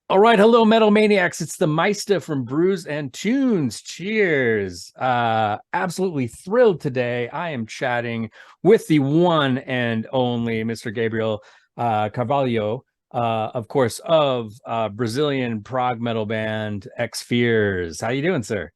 All right, hello, Metal Maniacs. It's the Meista from Brews and Tunes. Cheers. Absolutely thrilled today. I am chatting with the one and only Mr. Gabriel Carvalho, of course, of Brazilian prog metal band XFEARS. How you doing, sir?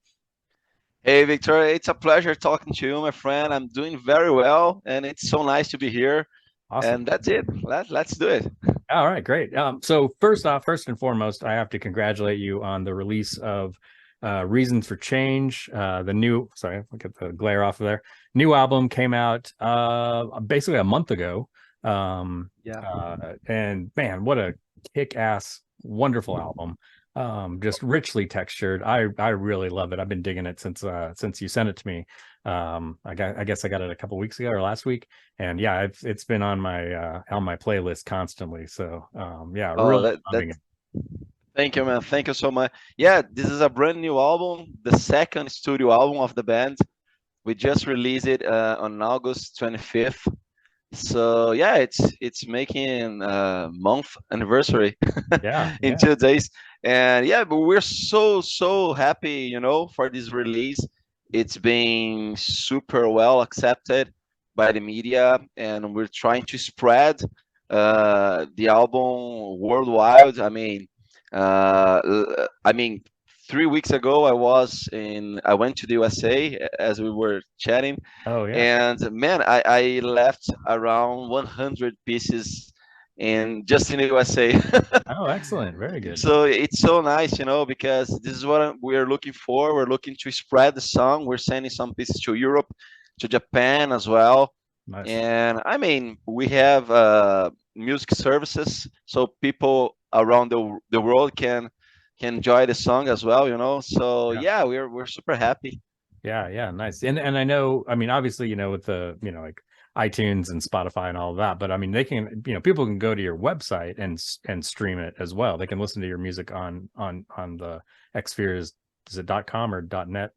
Hey, Victor, it's a pleasure talking to you, my friend. I'm doing very well, and it's so nice to be here. Awesome. And that's it. Let's do it. All right, great. So first off, first and foremost, I have to congratulate you on the release of Reasons for Change. The new, sorry, look at the glare off of there. New album came out basically a month ago. Yeah. And man, what a kick-ass, wonderful album. Just richly textured. I really love it. I've been digging it since you sent it to me. I guess I got it a couple weeks ago or last week, and yeah, it's been on my playlist constantly. So yeah, Oh, really that loving it. thank you, man. Thank you so much. Yeah, this is a brand new album, the second studio album of the band. We just released it on August 25th. So yeah, it's making month anniversary Yeah, in yeah, 2 days, and yeah, but we're so happy, for this release. It's been super well accepted by the media, and we're trying to spread the album worldwide. I mean, 3 weeks ago I went to the USA as we were chatting, oh yeah. and man, I left around 100 pieces in just in the USA. Oh, excellent, very good. So it's so nice, because this is what we're looking for. We're looking to spread the song. We're sending some pieces to Europe, to Japan as well. Nice. And I mean, we have music services, so people around the world can enjoy the song as well, So Yeah. yeah, we're super happy. Yeah, yeah, nice. And I know, I mean, obviously, with the, like iTunes and Spotify and all of that, but I mean, they can, people can go to your website and stream it as well. They can listen to your music on the Xspheres, is it .com or .net?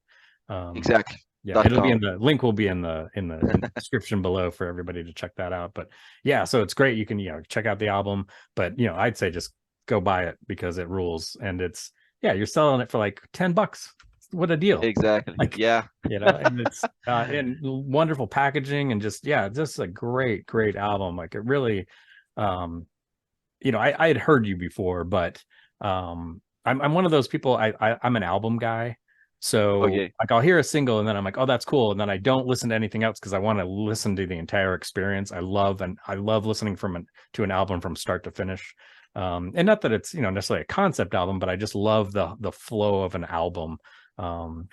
Um, Exactly. yeah, Dot it'll be com. in the link will be in the description below for everybody to check that out. But yeah, so it's great. You can, check out the album, but I'd say just go buy it because it rules. And it's, yeah, you're selling it for like $10. What a deal. Exactly. Like, Yeah. and it's and wonderful packaging and just a great album. Like it really, um I had heard you before, but I'm one of those people. I'm an album guy. So Okay. like I'll hear a single and then I'm like, oh, that's cool, and then I don't listen to anything else because I want to listen to the entire experience. I love listening to an album from start to finish. And not that it's necessarily a concept album, but I just love the flow of an album. I'm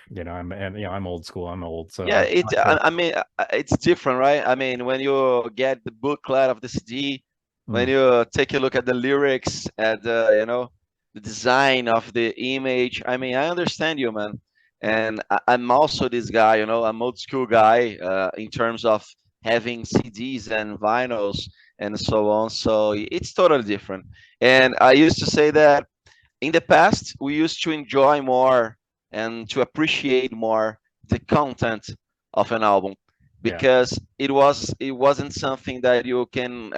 old school. I'm old, so Yeah, I like to. I mean, it's different, right? I mean, when you get the booklet of the CD, when Mm, you take a look at the lyrics, at the design of the image. I mean, I understand you, man. And I'm also this guy, I'm old school guy in terms of having CDs and vinyls and so on. So it's totally different. And I used to say that in the past we used to enjoy more and to appreciate more the content of an album, yeah, because it wasn't something that you can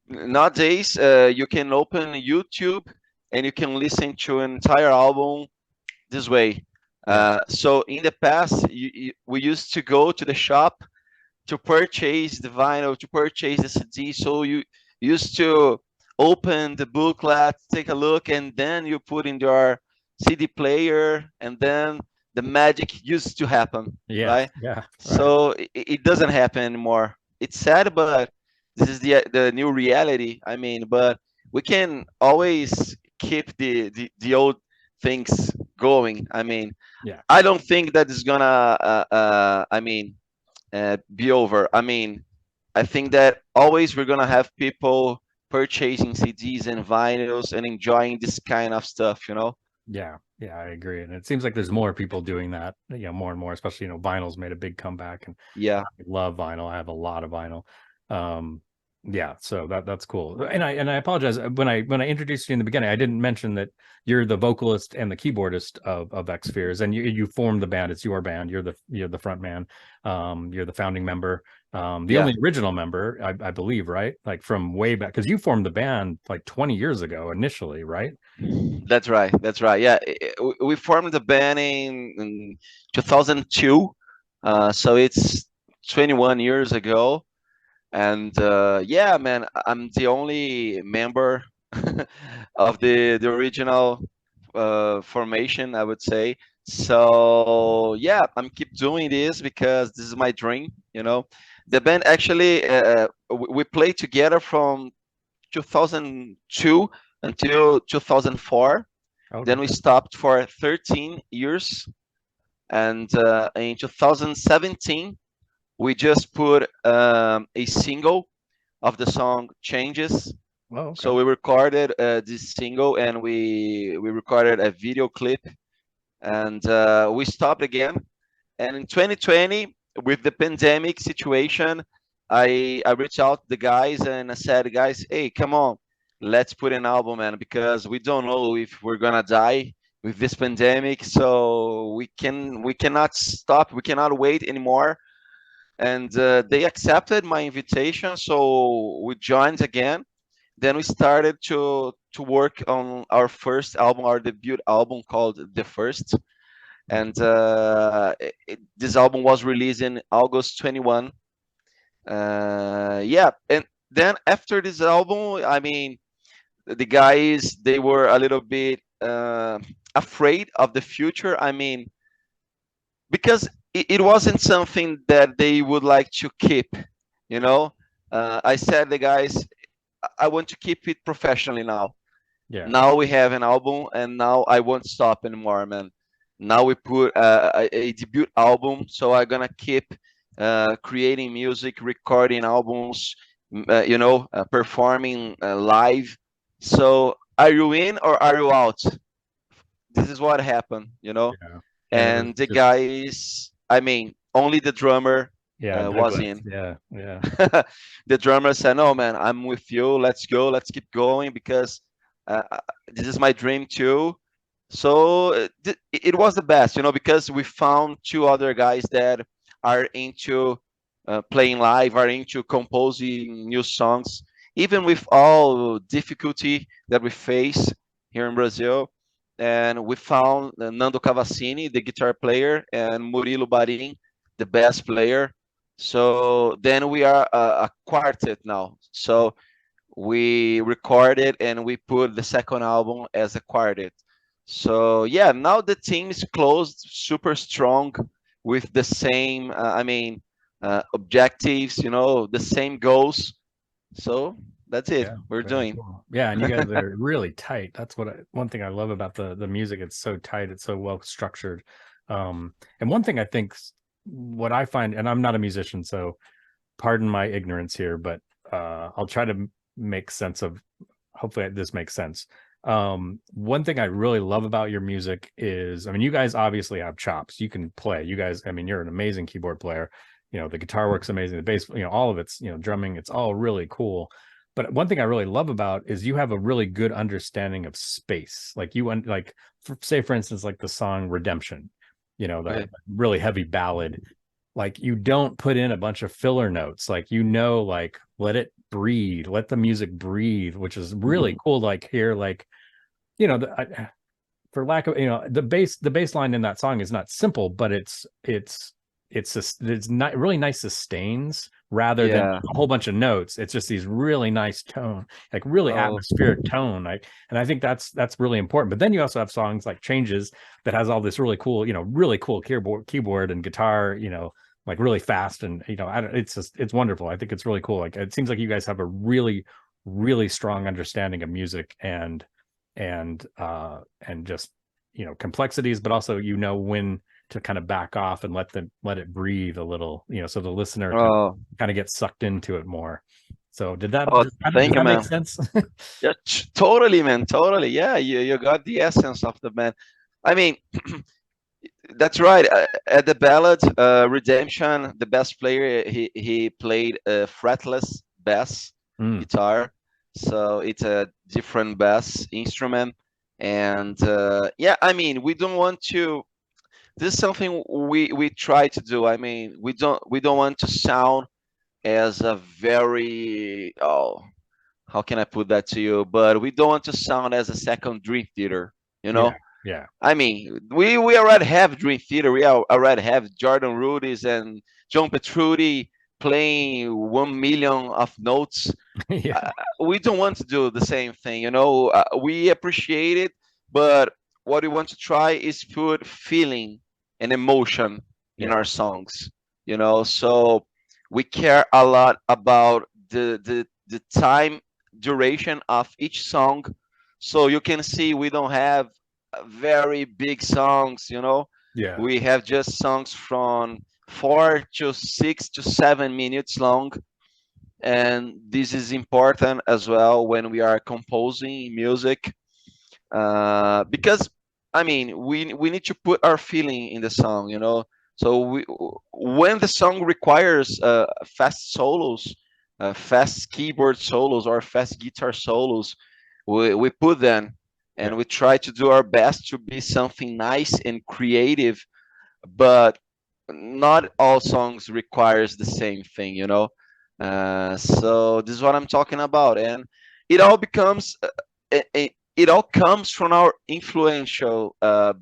nowadays you can open YouTube and you can listen to an entire album this way. yeah, So in the past we used to go to the shop to purchase the vinyl, to purchase the CD. So you used to open the booklet, take a look, and then you put in your CD player, and then the magic used to happen, yeah, right? yeah. Right. So it doesn't happen anymore. It's sad, but this is the new reality. I mean, but we can always keep the old things going. I mean, Yeah. I don't think that is gonna. Be over. I mean, I think that always we're gonna have people purchasing CDs and vinyls and enjoying this kind of stuff, Yeah, yeah, I agree. And it seems like there's more people doing that, more and more, especially, vinyl's made a big comeback, and I Yeah. love vinyl. I have a lot of vinyl. Um, Yeah, so that's cool. And I apologize when I introduced you in the beginning, I didn't mention that you're the vocalist and the keyboardist of XFEARS, and you formed the band. It's your band. You're the front man. You're the founding member, the Yeah, only original member, I believe, right? Like from way back, because you formed the band like 20 years ago initially, right? that's right. That's right. Yeah, we formed the band in 2002, so it's 21 years ago. And yeah, man, I'm the only member of the original formation, I would say. So yeah, I'm keep doing this because this is my dream. The band actually we played together from 2002 until 2004. Okay. Then we stopped for 13 years, and in 2017 we just put a single of the song Changes. Oh, okay. So we recorded this single, and we recorded a video clip, and we stopped again. And in 2020, with the pandemic situation, I reached out to the guys and I said, guys, hey, come on, let's put an album, man, because we don't know if we're gonna die with this pandemic. So we cannot stop, we cannot wait anymore. And they accepted my invitation, so we joined again. Then we started to work on our first album, our debut album called The First. And this album was released in August 21. Yeah, and then after this album, I mean, the guys, they were a little bit afraid of the future. I mean, because it wasn't something that they would like to keep, you know. I said, the guys, I want to keep it professionally now. Yeah. Now we have an album, and now I won't stop anymore, man. Now we put a debut album, so I'm gonna keep creating music, recording albums, performing live. So are you in or are you out? This is what happened. Yeah. And it was And the just guys, I mean, only the drummer yeah, was Douglas. in. Yeah, yeah. The drummer said, "No, man, I'm with you. Let's go. Let's keep going because this is my dream too." So it was the best, because we found two other guys that are into playing live, are into composing new songs, even with all difficulty that we face here in Brazil. And we found Nando Cavassini, the guitar player, and Murilo Barin, the bass player. So then we are a quartet now. So we recorded and we put the second album as a quartet. So yeah, now the team is closed, super strong, with the same, objectives, the same goals. So that's it. Yeah, We're very doing. cool. Yeah, and you guys are really tight. That's one thing I love about the music. It's so tight. It's so well structured. And one thing I think, what I find, and I'm not a musician, so pardon my ignorance here, but I'll try to make sense of. Hopefully, this makes sense. One thing I really love about your music is, I mean, you guys obviously have chops. You can play. You guys, I mean, you're an amazing keyboard player. The guitar works amazing. The bass, all of it's, drumming. It's all really cool. But one thing I really love about is you have a really good understanding of space. Like say for instance, like the song Redemption, that Okay. really heavy ballad. Like you don't put in a bunch of filler notes. Like, like let it breathe, let the music breathe, which is really cool. Like here, like, for lack of, the bass line in that song is not simple, but it's not really nice sustains rather than Yeah. a whole bunch of notes. It's just these really nice tone, like really Oh, atmospheric tone. And I think that's really important. But then you also have songs like Changes that has all this really cool, keyboard and guitar, like really fast. And, it's wonderful. I think it's really cool. Like, it seems like you guys have a really, really strong understanding of music and just, complexities, but also, when to kind of back off and let it breathe a little, so the listener can oh, kind of get sucked into it more. So does that thank you, make man. sense? Yeah, totally, man. Totally. Yeah, you got the essence of the band. I mean, that's right. At the ballad, Redemption, the bass player, he played fretless bass. Mm. guitar, so it's a different bass instrument. And yeah, I mean, we don't want to. This is something we try to do. I mean, we don't want to sound as a very, how can I put that to you? But we don't want to sound as a second Dream Theater, you Yeah. know. Yeah. I mean, we already have Dream Theater. Already have Jordan Rudess and John Petrucci playing 1 million of notes. Yeah. uh, we don't want to do the same thing, you know. We appreciate it, but what we want to try is put feeling and emotion in Yeah. our songs, you know. So we care a lot about the time duration of each song. So you can see we don't have very big songs, you know. Yeah. We have just songs from 4 to 6 to 7 minutes long, and this is important as well when we are composing music, because I mean, we need to put our feeling in the song, you know. So when the song requires fast solos, fast keyboard solos or fast guitar solos, we put them, Yeah. and we try to do our best to be something nice and creative. But not all songs requires the same thing, you know. So this is what I'm talking about, and it all becomes it all comes from our influential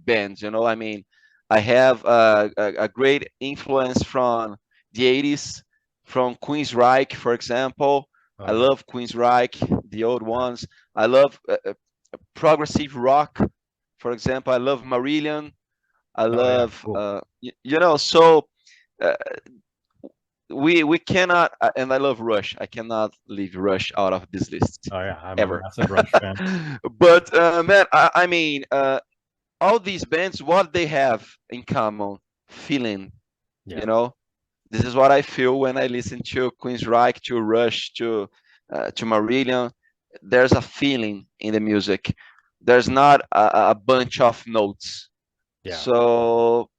bands, you know. I mean, I have a great influence from the 80s, from Queensryche, for example. Oh I yeah. love Queensryche, the old ones. I love progressive rock, for example. I love Marillion. I Oh yeah. love, Cool. you know. So uh, we cannot, and I love Rush. I cannot leave Rush out of this list Oh yeah. I'm a ever. massive Rush fan. But man, I mean, all these bands, what they have in common, feeling. You Yeah. know, this is what I feel when I listen to Queensryche, to Rush, to Marillion. There's a feeling in the music. There's not a bunch of notes. Yeah. So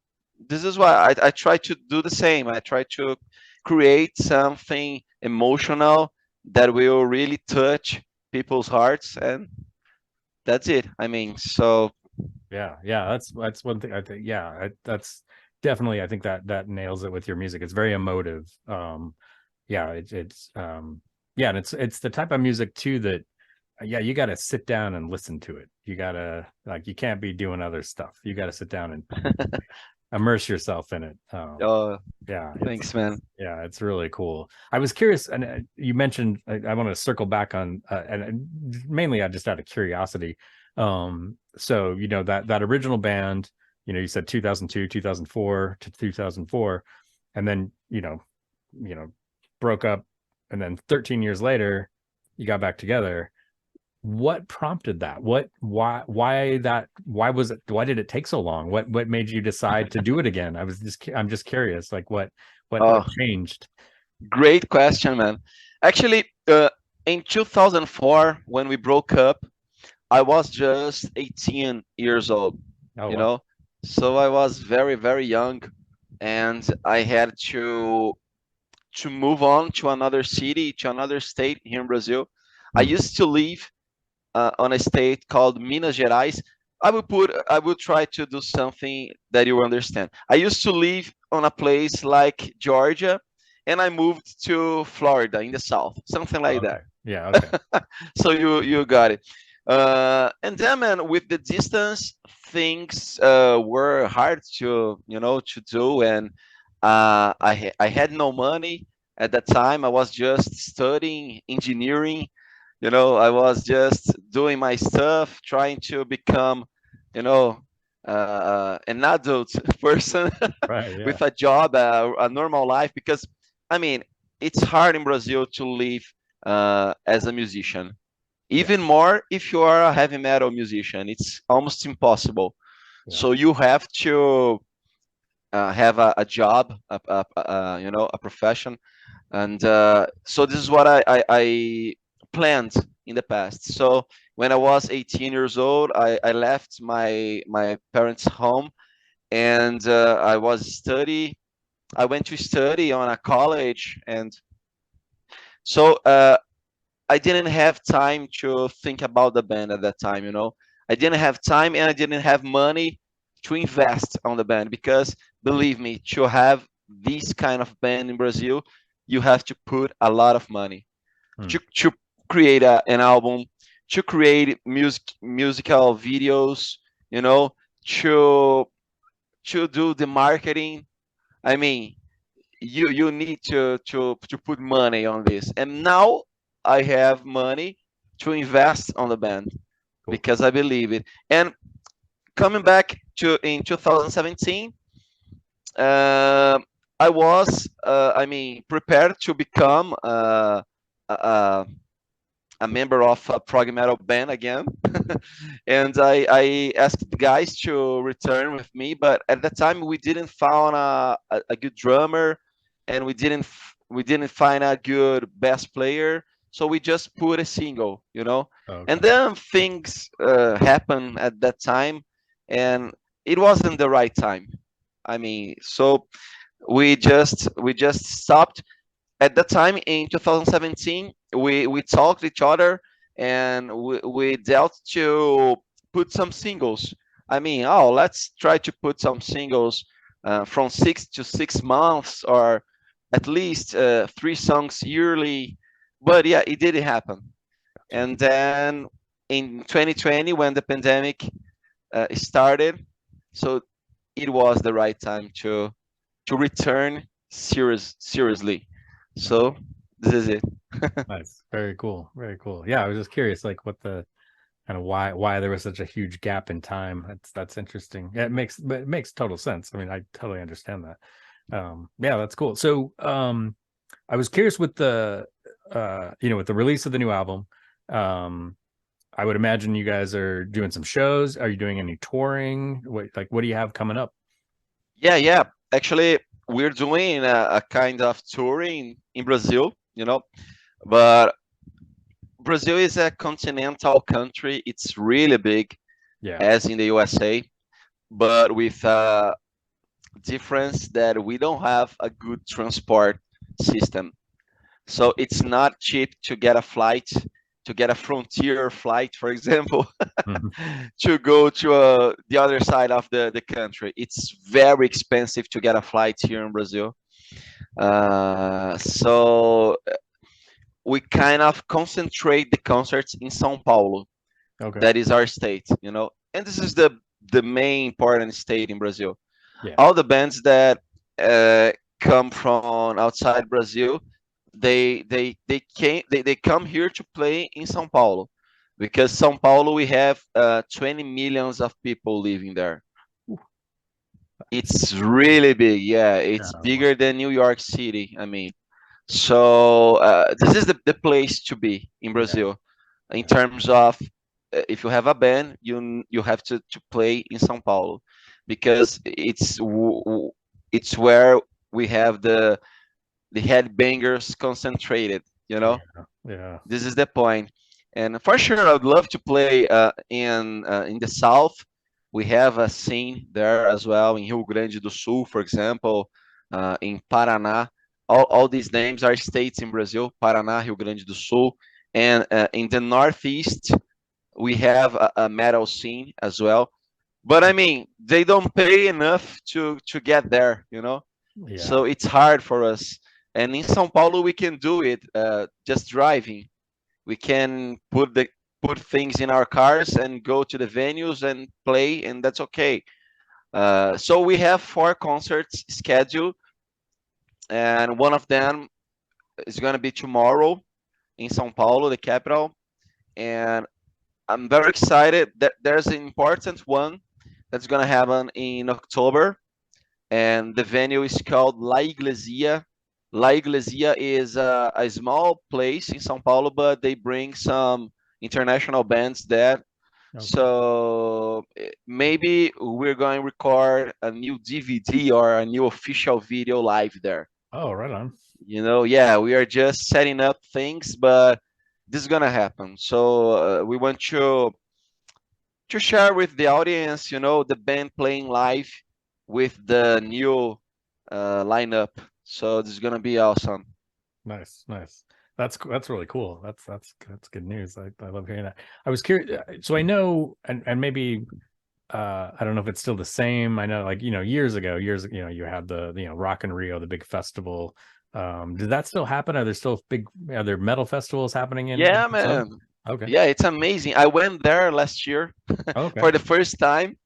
this is why I try to do the same. I try to create something emotional that will really touch people's hearts, and that's it. I mean, so Yeah, yeah, that's one thing I think. Yeah, that's definitely. I think that nails it with your music. It's very emotive. Yeah, yeah, and it's the type of music too that, yeah, you got to sit down and listen to it. You gotta, like, you can't be doing other stuff. You got to sit down and immerse yourself in it. uh, Yeah, thanks, man. it's really cool. I was curious, and you mentioned, I want to circle back on, and mainly I just out of curiosity. So you know that original band, you know, you said 2002, 2004 to 2004, and then broke up, and then 13 years later, you got back together. What prompted that? Why did it take so long? What made you decide to do it again? I'm just curious, like what Oh, changed? great question, man. Actually, in 2004, when we broke up, I was just 18 years old, Oh you wow. know. So I was very, very young, and I had to move on to another city, to another state here in Brazil. I Mm. used to live on a state called Minas Gerais. I will try to do something that you understand. I used to live on a place like Georgia, and I moved to Florida in the south, something like Okay. that. Yeah, okay. So you got it. And then, man, with the distance, things were hard to do, and I had no money at that time. I was just studying engineering. I was just doing my stuff, trying to become, you know, an adult person Right, yeah. with a job, a normal life. Because, I mean, it's hard in Brazil to live as a musician. Yeah. Even more if you are a heavy metal musician, it's almost impossible. Yeah. So you have to have a job, a profession, and so this is what I planned in the past. So when I was 18 years old, I left my parents' home, and I went to study on a college, and so I didn't have time to think about the band at that time, you know. I didn't have time and I didn't have money to invest on the band because believe me, to have this kind of band in Brazil, you have to put a lot of money to create an album, to create musical videos, you know, to do the marketing. I mean, you need to put money on this. And now I have money to invest on the band because I believe it. And coming back to in 2017, uh, I was, I mean, prepared to become a, a member of a prog metal band again. And I asked the guys to return with me, but at that time we didn't found a good drummer, and we didn't find a good bass player, so we just put a single, you know. Okay. And then things happened at that time, and it wasn't the right time. I mean, so we just stopped at that time in 2017. We talked each other, and we dealt to put some singles. I mean, oh, let's try to put some singles from 6 to 6 months, or at least 3 songs yearly. But yeah, it didn't happen. And then in 2020, when the pandemic started, so it was the right time to return seriously. So this is it. Nice. Very cool. Very cool. Yeah, I was just curious, like what the kind of why there was such a huge gap in time. That's interesting. Yeah, it makes total sense. I mean, I totally understand that. Yeah, that's cool. So I was curious with the with the release of the new album. I would imagine you guys are doing some shows. Are you doing any touring? What do you have coming up? Yeah. Actually, we're doing a kind of touring in Brazil, you know, but Brazil is a continental country. It's really big, Yeah. as in the USA, but with a difference that we don't have a good transport system. So it's not cheap to get a flight, to get a frontier flight, for example, to go to the other side of the country. It's very expensive to get a flight here in Brazil. So we kind of concentrate the concerts in São Paulo. Okay. That is our state, you know, and this is the main important state in Brazil. Yeah. All the bands that come from outside Brazil, they come here to play in São Paulo, because São Paulo we have 20 millions of people living there. It's really big. Yeah, it's bigger than New York City. I mean, so this is the place to be in Brazil, in terms of if you have a band, you have to play in São Paulo, because it's where we have the headbangers concentrated. You know, Yeah. this is the point. And for sure, I'd love to play in the South. We have a scene there as well, in Rio Grande do Sul, for example, in Paraná. All these names are states in Brazil: Paraná, Rio Grande do Sul. And in the Northeast, we have a metal scene as well. But I mean, they don't pay enough to get there, you know. Yeah. So it's hard for us. And in São Paulo, we can do it just driving. We can put things in our cars and go to the venues and play, and that's okay. So we have 4 concerts scheduled, and one of them is going to be tomorrow in São Paulo, the capital. And I'm very excited that there's an important one that's going to happen in October, and the venue is called La Iglesia. La Iglesia is a small place in São Paulo, but they bring some international bands there. Okay. So maybe we're going to record a new DVD or a new official video live there. Oh, right on. You know, yeah, we are just setting up things, but this is going to happen. So we want to share with the audience, you know, the band playing live with the new lineup. So this is gonna be awesome. Nice, nice. That's really cool. That's good news. I love hearing that. I was curious. So I know, and maybe I don't know if it's still the same. I know, like, years ago, you had the Rock in Rio, the big festival. Did that still happen? Are there still are there metal festivals happening in Yeah, Brazil? man. Okay. Yeah, it's amazing. I went there last year Okay. for the first time,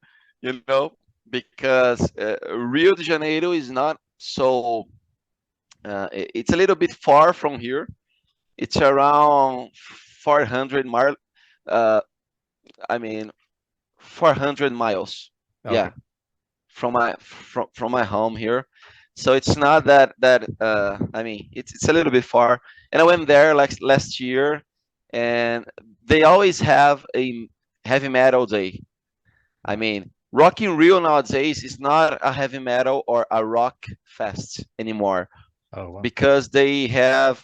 because Rio de Janeiro is not so. It's a little bit far from here. It's around 400 mile. Uh, I mean, 400 miles. Okay. Yeah, from my home here. So it's not that. I mean, it's a little bit far. And I went there like last year, and they always have a heavy metal day. I mean, Rock in Rio nowadays is not a heavy metal or a rock fest anymore, Oh, wow. because they have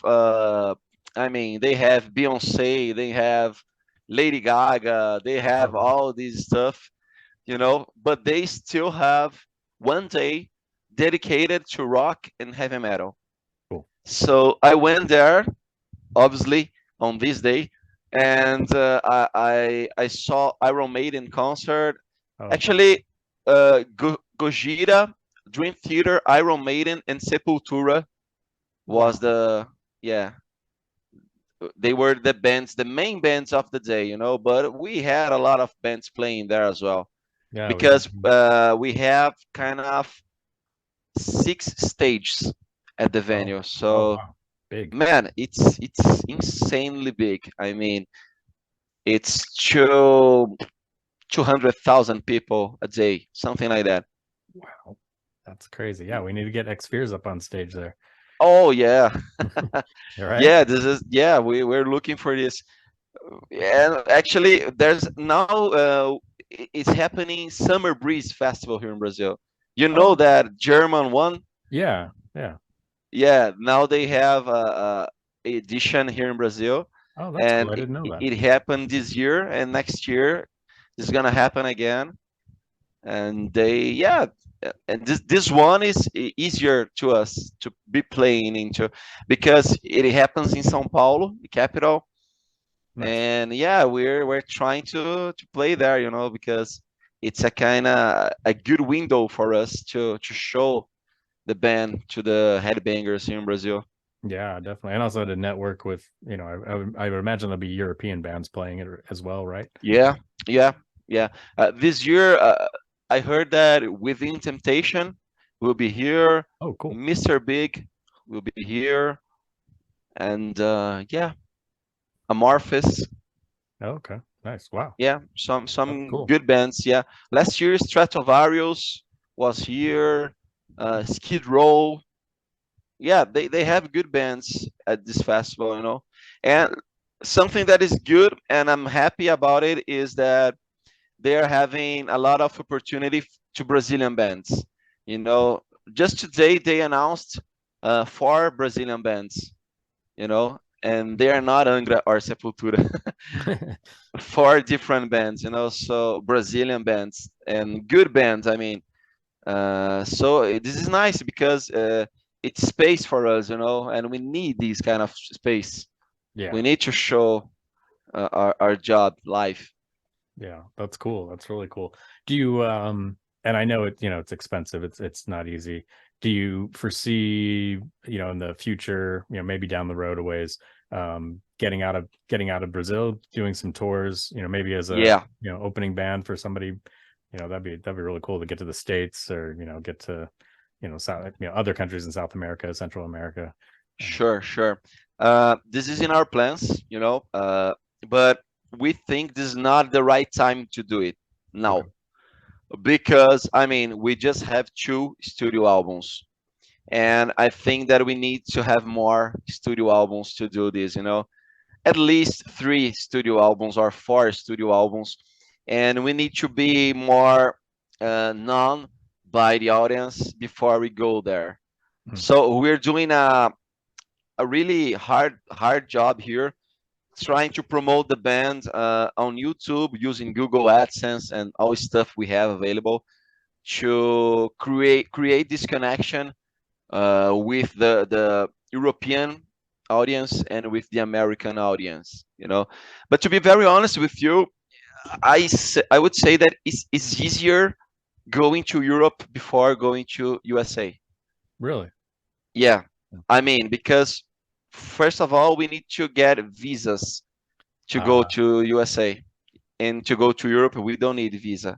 I mean, they have Beyonce, they have Lady Gaga, they have Oh, all this stuff, but they still have one day dedicated to rock and heavy metal. cool. So I went there, obviously, on this day, and I saw Iron Maiden concert. Oh, Actually, Gojira, Dream Theater, Iron Maiden, and Sepultura was wow. the yeah, they were the bands, the main bands of the day, but we had a lot of bands playing there as well, Yeah, we did. because we have kind of 6 stages at the Oh, venue. oh, So wow. Big. man, it's insanely big. I mean, it's 200,000 people a day, something like that. Wow. That's crazy. Yeah, we need to get XFEARS up on stage there. Oh yeah. All right. Yeah, we're looking for this. And actually, there's now it's happening Summer Breeze Festival here in Brazil. You know Oh, that German one? yeah. Yeah. Yeah, now they have a edition here in Brazil, Oh, that's cool. and I didn't know that. it happened this year, and next year it's gonna happen again. And and this one is easier to us to be playing into, because it happens in São Paulo, the capital. Nice. And yeah, we're trying to play there, because it's a kind of a good window for us to show the band to the headbangers here in Brazil. Yeah, definitely. And also to network with, I would imagine there'll be European bands playing it as well, right? Yeah, yeah, yeah. This year, I heard that Within Temptation will be here, Oh, cool. Mr. Big will be here, and yeah, Amorphis. Okay. Nice. Wow. Yeah, That's some cool. good bands. Yeah, last year Stratovarius was here, Skid Row. Yeah, they have good bands at this festival, And something that is good, and I'm happy about it, is that they are having a lot of opportunity to Brazilian bands. You know, just today they announced 4 Brazilian bands. And they are not Angra or Sepultura. 4 different bands. So Brazilian bands and good bands. I mean, so this is nice, because it's space for us, and we need this kind of space. Yeah. We need to show our job live. Yeah. That's cool. That's really cool. Do you and I know it's expensive. It's not easy. Do you foresee, in the future, maybe down the road a ways, getting out of Brazil, doing some tours, maybe as a Yeah, opening band for somebody, that'd be really cool to get to the States, or get to South, other countries in South America, Central America. sure, sure. This is in our plans, but we think this is not the right time to do it Okay. now, because I mean, we just have 2 studio albums, and I think that we need to have more studio albums to do this. At least 3 studio albums or 4 studio albums, and we need to be more known by the audience before we go there. Mm. So we're doing a really hard job here, trying to promote the band on YouTube using Google AdSense and all stuff we have available, to create this connection with the European audience and with the American audience, you know. But to be very honest with you, I would say that it's easier going to Europe before going to USA. Really? Yeah, I mean, because first of all, we need to get visas to go to USA, and to go to Europe, we don't need visa.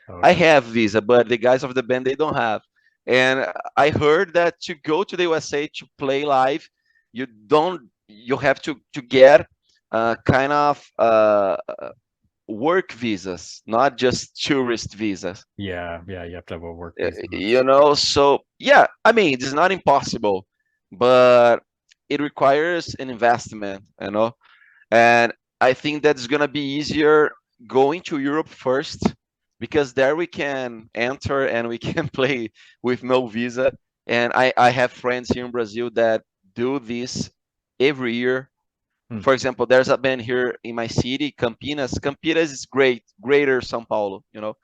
Okay. I have visa, but the guys of the band they don't have. And I heard that to go to the USA to play live, you have to get kind of work visas, not just tourist visas. Yeah, yeah, you have to have a work visa. You know, so yeah, I mean, it's not impossible, but it requires an investment, you know. And I think that's gonna be easier going to Europe first, because there we can enter and we can play with no visa. And I have friends here in Brazil that do this every year. For example, there's a band here in my city, Campinas. Campinas is great, greater São Paulo, you know.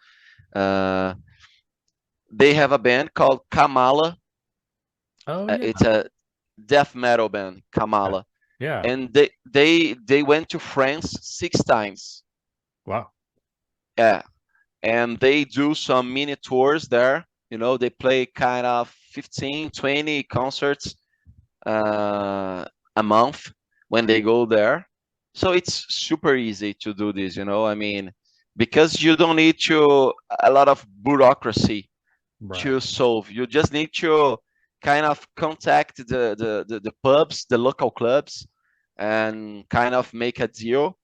They have a band called Kamala. Oh, yeah. It's a death metal band, Kamala. Yeah. And they went to France 6 times. Wow. Yeah. And they do some mini tours there. You know, they play kind of 15, 20 concerts a month when they go there. So it's super easy to do this, you know. I mean, because you don't need a lot of bureaucracy to solve. You just need to kind of contact the pubs, the local clubs, and kind of make a deal.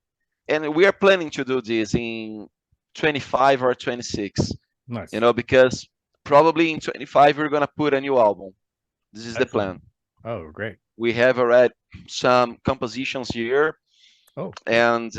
And we are planning to do this in 25 or 26. Nice. You know, because probably in 25 we're gonna put a new album. This is the plan. Oh, great. We have already some compositions here. Oh. And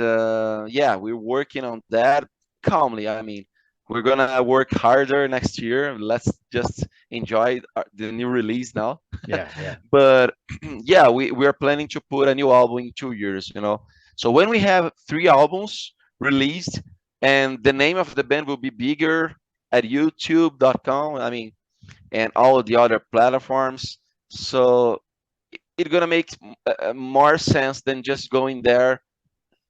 yeah, we're working on that calmly. I mean, we're gonna work harder next year. Let's just enjoy the new release now. Yeah, yeah. But yeah, we are planning to put a new album in 2 years, you know. So when we have 3 albums released, and the name of the band will be bigger at youtube.com, I mean, and all the other platforms. So it's gonna make more sense than just going there,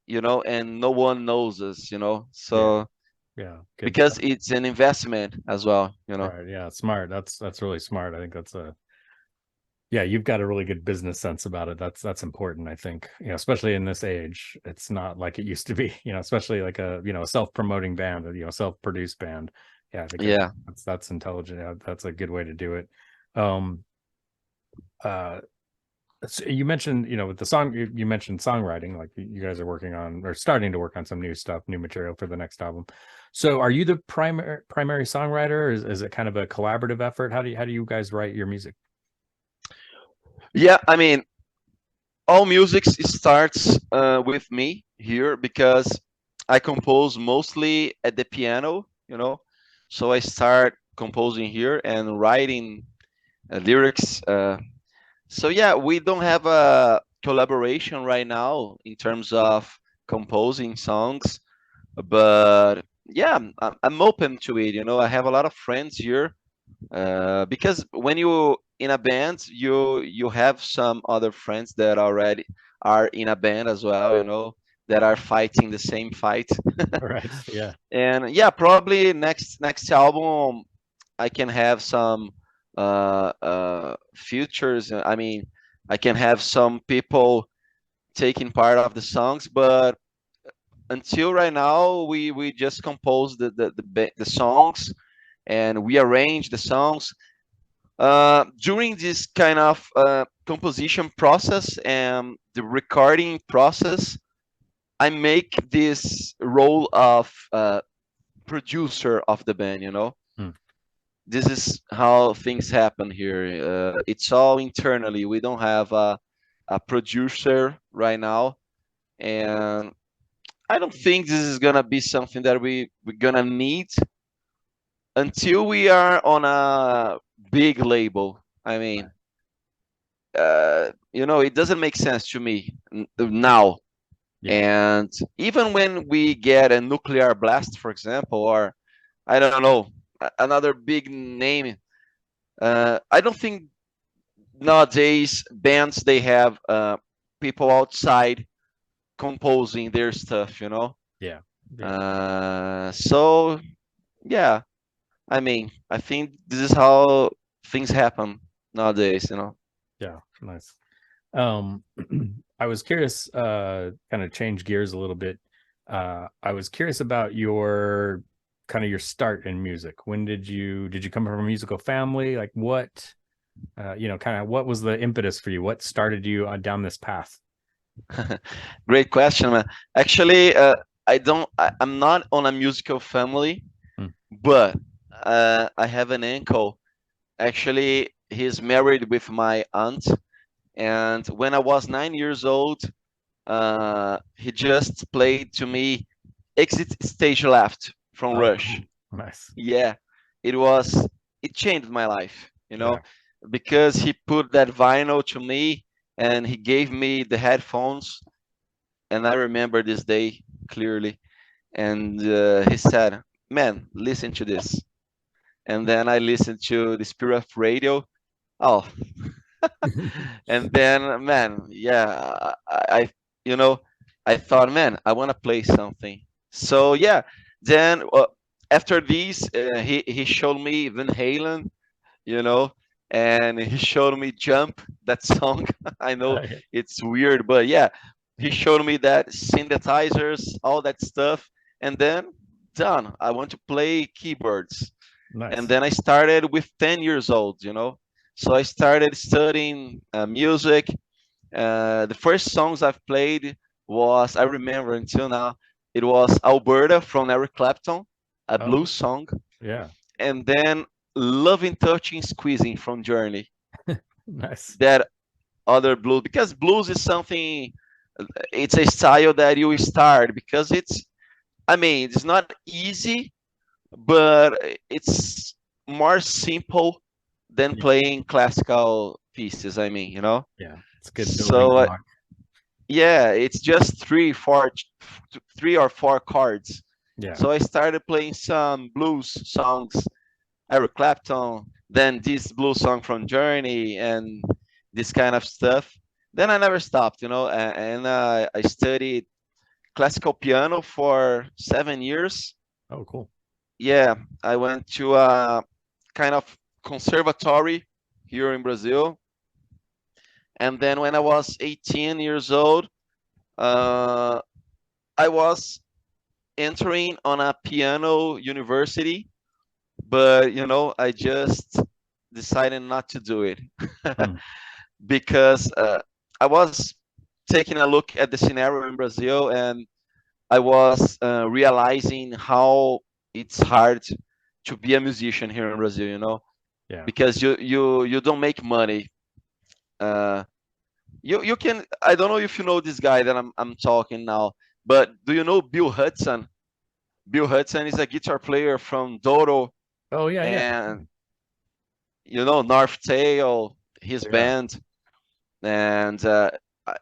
you know, and no one knows us, you know. So yeah, because it's an investment as well, you know. Right, yeah, smart. That's really smart. I think that's yeah, you've got a really good business sense about it. That's important, I think. You know, especially in this age, it's not like it used to be. You know, especially like a self-promoting band, you know, self-produced band. Yeah, I think that's intelligent. Yeah, that's a good way to do it. So you mentioned, you know, with the song, you mentioned songwriting, like you guys are working on or starting to work on some new stuff, new material for the next album. So are you the primary songwriter, or is it kind of a collaborative effort? How do you guys write your music? Yeah, I mean, all music starts with me here, because I compose mostly at the piano, you know. So I start composing here and writing lyrics. So yeah, we don't have a collaboration right now in terms of composing songs, but yeah, I'm open to it. You know, I have a lot of friends here, because when you in a band, you have some other friends that already are in a band as well. You know, that are fighting the same fight. Right. Yeah. And yeah, probably next album I can have some features. I mean, I can have some people taking part of the songs, but until right now, we just compose the songs, and we arrange the songs. During this kind of composition process and the recording process, I make this role of producer of the band, you know. This is how things happen here. It's all internally. We don't have a producer right now, and I don't think this is gonna be something that we're gonna need until we are on a big label. I mean, you know, it doesn't make sense to me now. Yeah. And even when we get a Nuclear Blast, for example, or I don't know, another big name, I don't think nowadays bands they have people outside composing their stuff, you know. Yeah. So yeah, I mean, I think this is how things happen nowadays, you know. Yeah, nice. I was curious, kind of change gears a little bit. I was curious about your kind of your start in music. When did you come from a musical family? Like what, kind of what was the impetus for you? What started you on down this path? Great question, man. Actually, I'm not on a musical family, Hmm. but I have an uncle. Actually, he's married with my aunt, and when I was 9 years old, he just played to me Exit Stage Left from Oh, Rush. cool. Nice. Yeah, it was, it changed my life, you know, Yeah. because he put that vinyl to me and he gave me the headphones, and I remember this day clearly. And he said, "Man, listen to this." And then I listened to the Spirit of Radio. Oh, and then, man, yeah, you know, I thought, man, I want to play something. So yeah, then after this, he showed me Van Halen, you know, and he showed me Jump, that song. I know Okay. it's weird, but yeah, he showed me that synthesizers, all that stuff, and then done. I want to play keyboards, and Nice. then I started with 10 years old, you know. So I started studying music. The first songs I've played was, I remember until now, it was Alberta from Eric Clapton, a Oh, blues song, yeah. and then Loving, Touching, Squeezing from Journey. Nice. That other blues, because blues is something, it's a style that you start because it's, I mean, it's not easy, but it's more simple than Yeah. playing classical pieces. I mean, you know. Yeah. It's good building So block. yeah, it's just three or four chords. Yeah. So I started playing some blues songs, Eric Clapton, then this blues song from Journey, and this kind of stuff. Then I never stopped, you know, and I studied classical piano for 7 years. Oh, cool. Yeah, I went to a kind of conservatory here in Brazil. And then when I was 18 years old, uh, I was entering on a piano university, but you know, I just decided not to do it Hmm. because I was taking a look at the scenario in Brazil, and I was realizing how it's hard to be a musician here in Brazil, you know, Yeah. because you don't make money. Uh, you can, I don't know if you know this guy that I'm talking now, but do you know Bill Hudson? Bill Hudson is a guitar player from Dodo, Oh, yeah. Yeah. and you know North Tail, his Yeah. band, and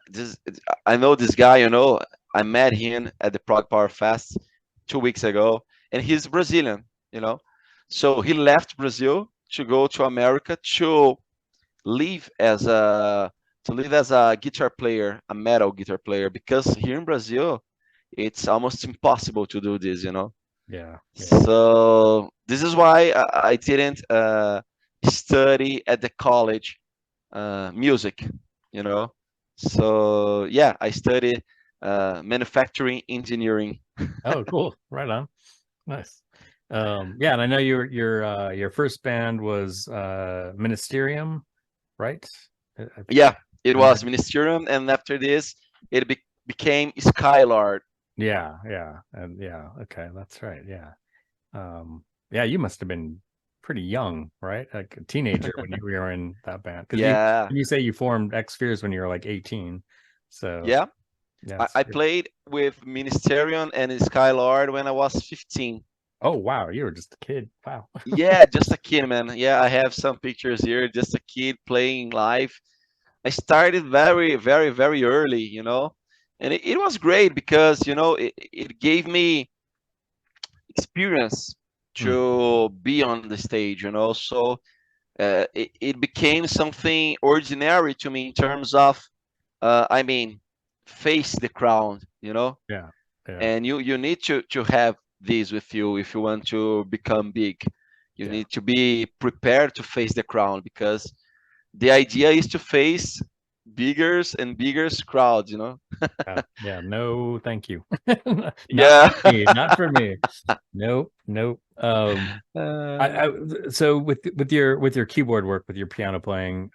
this, I know this guy. You know, I met him at the Prague Power Fest 2 weeks ago, and he's Brazilian. You know, so he left Brazil to go to America to live as a guitar player, a metal guitar player, because here in Brazil, it's almost impossible to do this. You know, Yeah. Yeah. so this is why I didn't study at the college music, you know. So yeah, I studied manufacturing engineering. Oh, cool. Right on. Nice. Yeah, and I know your first band was Ministerium, right? I Yeah, it remember. was Ministerium, and after this, it became Skylard. Yeah, yeah, and yeah, okay, that's right. Yeah. Yeah, you must have been pretty young, right? Like a teenager when you were in that band. Because Yeah, you say you formed XFEARS when you were like 18. So yeah. yeah, I played with Ministerium and Skylard when I was 15. oh wow, you were just a kid. Wow. Yeah, just a kid, man. Yeah, I have some pictures here. Just a kid playing live. I started very, very, very early, you know, and it was great because you know it gave me experience Hmm. to be on the stage, you know. So it became something ordinary to me in terms of I mean, face the crowd, you know, Yeah. Yeah. and you need to have this with you if you want to become big. You Yeah. need to be prepared to face the crowd, because the idea is to face bigger and bigger crowds, you know. Yeah. No, thank you. Not Yeah. for me. Not for me. Nope. Nope. Uh, So with your keyboard work, with your piano playing,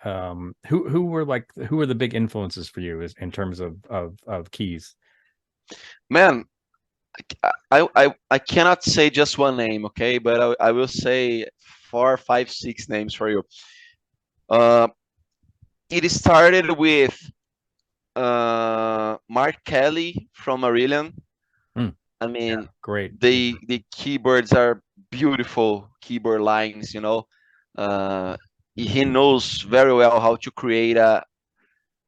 who were the big influences for you in terms of keys? man, I cannot say just one name, okay, but I will say four, five, six names for you. Uh, it started with Mark Kelly from Marillion. Hmm. I Yeah, mean, great. the keyboards are beautiful keyboard lines, you know. Uh, he knows very well how to create a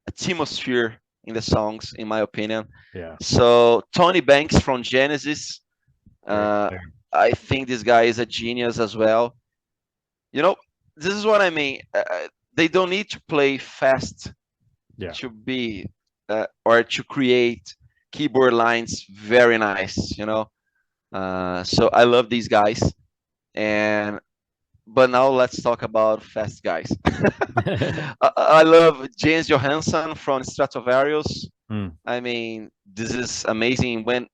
atmosphere in the songs, in my opinion. Yeah, So Tony Banks from Genesis, great. uh, I think this guy is a genius as well. You know, this is what I mean. They don't need to play fast Yeah, to be or to create keyboard lines very nice. You know, so I love these guys. And but now let's talk about fast guys. I love James Johansson from Stratovarius. Hmm. I mean, this is amazing. When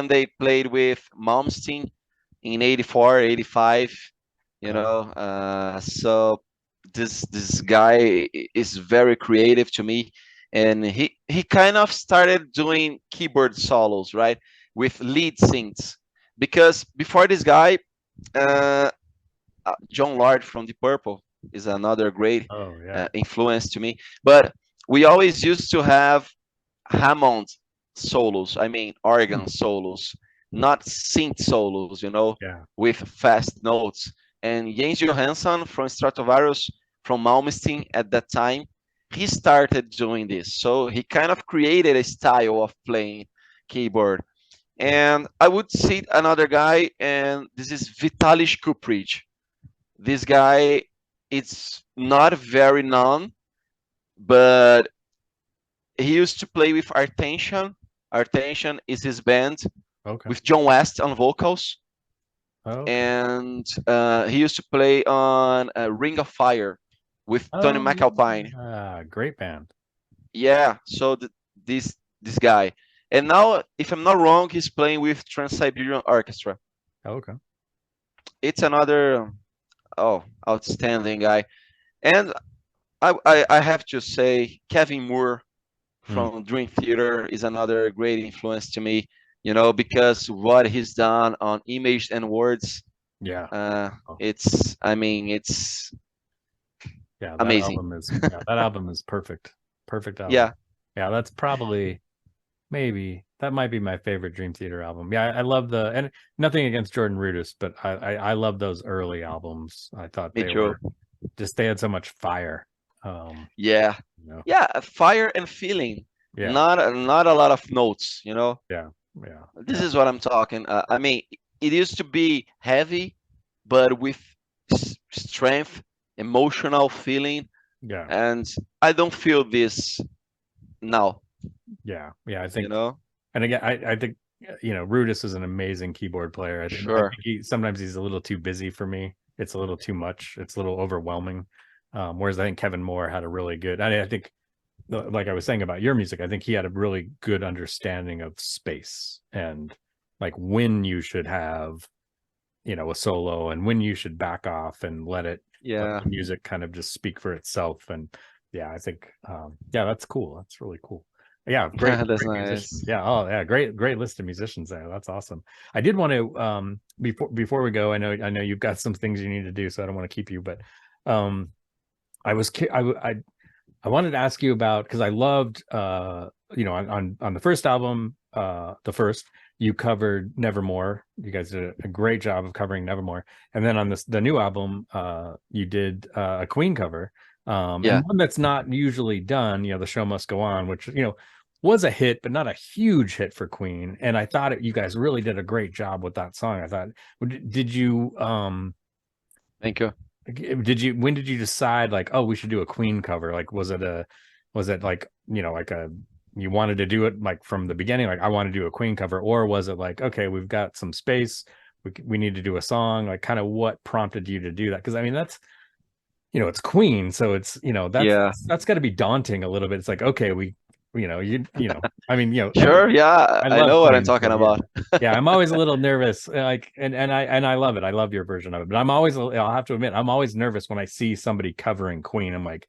they played with Malmsteen in 84, 85, you Oh, know. So this guy is very creative to me, and he kind of started doing keyboard solos, right, with lead synths, because before this guy, uh, John Lord from Deep Purple is another great oh yeah. influence to me. But we always used to have Hammond solos, I mean Hmm. organ solos, not synth solos, you know, Yeah, with fast notes. And Jens Johansson from Stratovarius, from Malmsteen at that time, he started doing this. So he kind of created a style of playing keyboard. yeah. And I would see another guy, and this is Vitaly Kuprich. This guy, it's not very known, but he used to play with Artention. Artention is his band Okay. with John West on vocals, Okay. and he used to play on Ring of Fire with Tony Oh, McAlpine. great band. Yeah, so this guy, and now if I'm not wrong, he's playing with Trans Siberian Orchestra. Okay. It's another outstanding guy, and I have to say Kevin Moore Hmm. from Dream Theater is another great influence to me, you know, because what he's done on Image and Words, Yeah. uh, Oh, it's yeah. amazing. That album is perfect. Perfect album. Yeah, Yeah, that's probably that might be my favorite Dream Theater album. Yeah, I love and nothing against Jordan Rudess, but I love those early albums. I thought me too. they had so much fire. Yeah, You know, yeah, fire and feeling, yeah, not a lot of notes, you know. yeah, yeah, This yeah, is what I'm talking. I mean, it used to be heavy, but with strength, emotional feeling, yeah, and I don't feel this now, yeah. you know. And again, I think Rudess is an amazing keyboard player. I Sure. think sometimes he's a little too busy for me. It's a little too much. It's a little overwhelming. Whereas I think Kevin Moore had a really good. I think, like I was saying about your music, I think he had a really good understanding of space and like when you should have a solo and when you should back off and let Yeah. the music kind of just speak for itself. And yeah, I think yeah, that's cool. That's really cool. Yeah, That's great musicians. nice. Yeah, oh yeah, great list of musicians there. That's awesome. I did want to before we go, I know you've got some things you need to do, so I don't want to keep you, but um I was I wanted to ask you about, because I loved on the first album, the first, you covered Nevermore. You guys did a great job of covering Nevermore. And then on the new album, you did a Queen cover. Yeah. And one that's not usually done, The Show Must Go On, which was a hit, but not a huge hit for Queen. And I thought you guys really did a great job with that song. I thought, did you Thank you. when did you decide, like, oh, we should do a Queen cover? Like, was it Was it like, you know, like you wanted to do it like from the beginning, like I want to do a Queen cover, or was it like, okay, we've got some space, we need to do a song, like kind of what prompted you to do that? Because I mean, that's, you know, it's Queen, so it's, you know, Yeah. that's got to be daunting a little bit. It's like, okay, you know, I mean, you know, Sure. Yeah. I I love know what I'm Queen, talking so yeah. about. Yeah, I'm always a little nervous, like, and I love it. I love your version of it, but I'm always, I'll have to admit, I'm always nervous when I see somebody covering Queen. I'm like,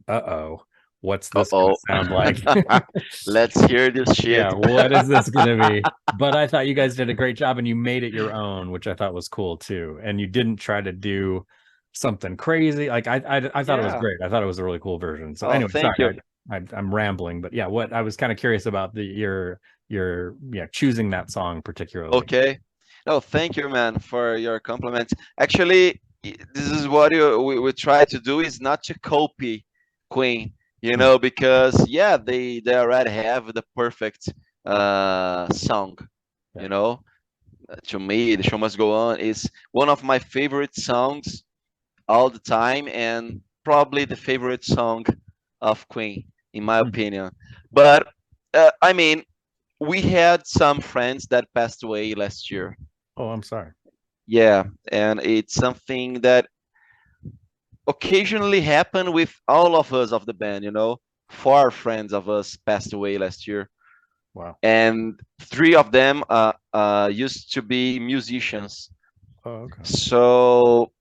uh-oh, what's this gonna Uh-oh. sound like? Let's hear this shit. Yeah, what is this gonna be? But I thought you guys did a great job, and you made it your own, which I thought was cool too. And you didn't try to do something crazy. Like I thought it was Yeah. great. I thought it was a really cool version. So Oh, anyway, thank you. sorry, I'm rambling, but yeah, what I was kind of curious about your yeah, choosing that song particularly. Okay. No, thank you, man, for your compliments. Actually, this is what we try to do, is not to copy Queen, you Hmm. know, because yeah, they already have the perfect song, Yeah. you know. To me, The Show Must Go On is one of my favorite songs all the time, and probably the favorite song of Queen, in my Hmm. opinion. But I mean, we had some friends that passed away last year. Oh, I'm sorry. Yeah, and it's something that occasionally happen with all of us of the band, you know. Four friends of us passed away last year, Wow. and three of them used to be musicians. Oh, okay. So,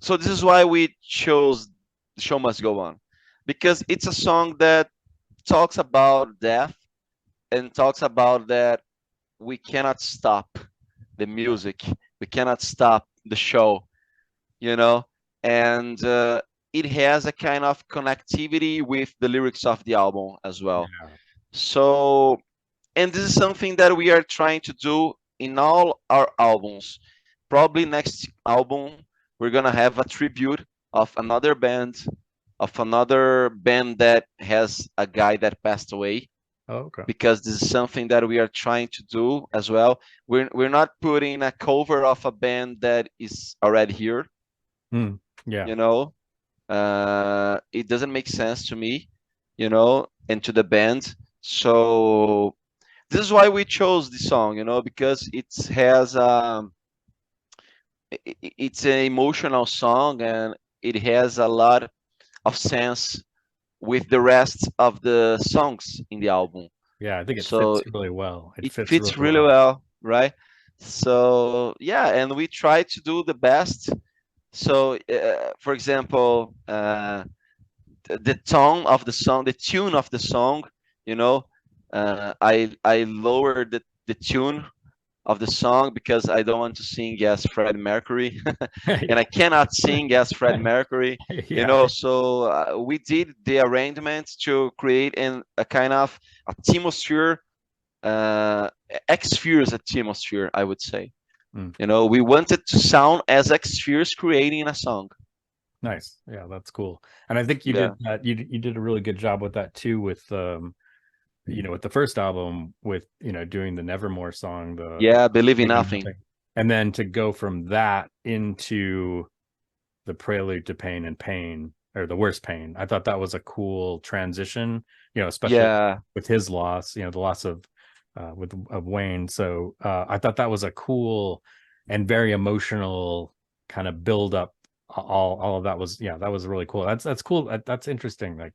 so this is why we chose "The Show Must Go On," because it's a song that talks about death and talks about that we cannot stop the music, we cannot stop the show, you know, and it has a kind of connectivity with the lyrics of the album as well. Yeah. So, and this is something that we are trying to do in all our albums. Probably next album we're gonna have a tribute of another band that has a guy that passed away, Oh, okay. because this is something that we are trying to do as well. We're not putting a cover of a band that is already here, Hmm. Yeah. you know. It doesn't make sense to me, you know, and to the band. So this is why we chose this song, you know, because it has it's an emotional song, and it has a lot of sense with the rest of the songs in the album. Yeah, I think it So fits really well. It it fits really fits really well. well, right? So yeah, and we try to do the best. So for example, the tone of the song, the tune of the song, you know, I lowered the tune of the song because I don't want to sing as Fred Mercury, and I cannot sing as Fred Mercury, you Yeah. know. So we did the arrangements to create a kind of atmosphere, uh, XFEARS atmosphere, I would say. Mm. You know, we wanted to sound as XFEARS creating a song. Nice. Yeah, that's cool. And I think you did Yeah, that. You did a really good job with that too, with you know, with the first album, with, you know, doing the Nevermore song, the yeah, believe in Believe in nothing. Nothing. And then to go from that into the Prelude to Pain and Pain, or the Worst Pain. I thought that was a cool transition, you know, especially Yeah, with his loss, you know, the loss of Wayne. So I thought that was a cool and very emotional kind of build up. All of that was, yeah, that was really cool. That's cool. That's interesting. Like,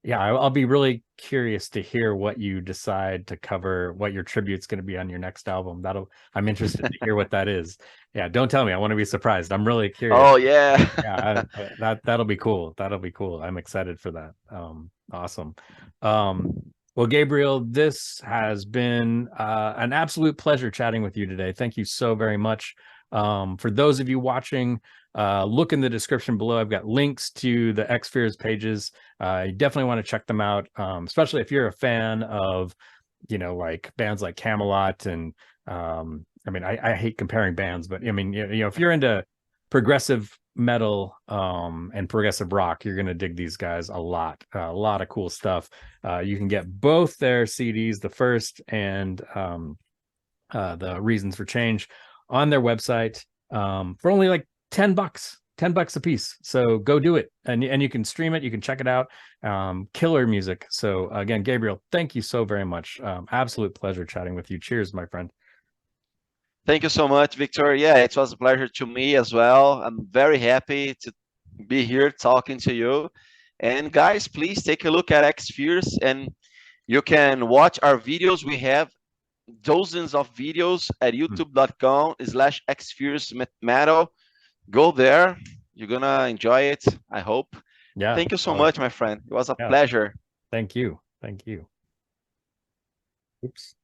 yeah, I'll be really curious to hear what you decide to cover, what your tribute's going to be on your next album. I'm interested to hear what that is. Yeah, don't tell me. I want to be surprised. I'm really curious. oh yeah. Yeah, that'll be cool. That'll be cool. I'm excited for that. Awesome. Well, Gabriel, this has been an absolute pleasure chatting with you today. Thank you so very much. For those of you watching, look in the description below. I've got links to the XFEARS pages. You definitely want to check them out, especially if you're a fan of, you know, like bands like Camelot and I mean, I hate comparing bands, but I mean, you know, if you're into progressive metal and progressive rock, you're gonna dig these guys a lot of cool stuff. You can get both their CDs, the first and the Reasons for Change, on their website for only like $10. $10 a piece. So go do it. And you can stream it. You can check it out. Killer music. So again, Gabriel, thank you so very much. Absolute pleasure chatting with you. Cheers, my friend. Thank you so much, Victor. Yeah, it was a pleasure to me as well. I'm very happy to be here talking to you. And guys, please take a look at XFEARS, and you can watch our videos. We have dozens of videos at youtube.com/XFEARS Go there. You're gonna enjoy it, I hope. Yeah. Thank you so much, my friend. It was a pleasure. Thank you. Thank you. Oops.